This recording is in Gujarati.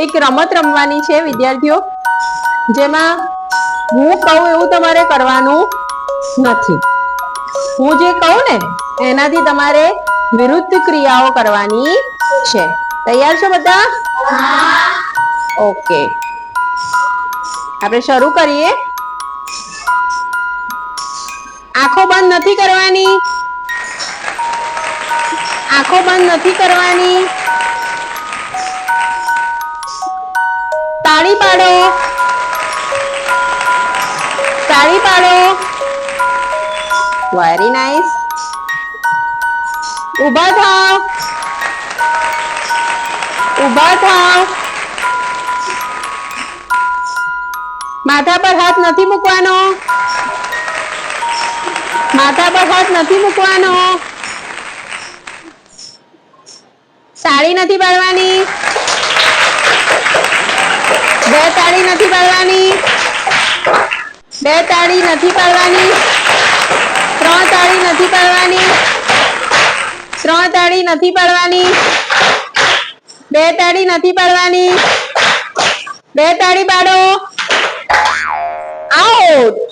એક રમત રમવાની છે વિદ્યાર્થીઓ, જેમાં હું કહું એવું તમારે કરવાનું નથી. હું જે કહું ને એનાથી તમારે વિરુદ્ધ ક્રિયાઓ કરવાની છે. તૈયાર છો બધા? ઓકે, આપણે શરૂ કરીએ. આંખો બંધ નથી કરવાની. આંખો બંધ નથી કરવાની. તાળી પાડો. તાળી પાડો. Very nice. ઊભા થાવ. ઊભા થાવ. માથા પર હાથ નથી મૂકવાનો. માથા પર હાથ નથી મૂકવાનો. તાળી નથી પાડવાની. બે તાળી નથી પાડવાની. બે તાળી નથી પાડવાની. ત્રણ તાળી નથી પાડવાની. ત્રણ તાળી નથી પાડવાની. બે તાળી નથી પાડવાની. બે તાળી પાડો. આઉટ.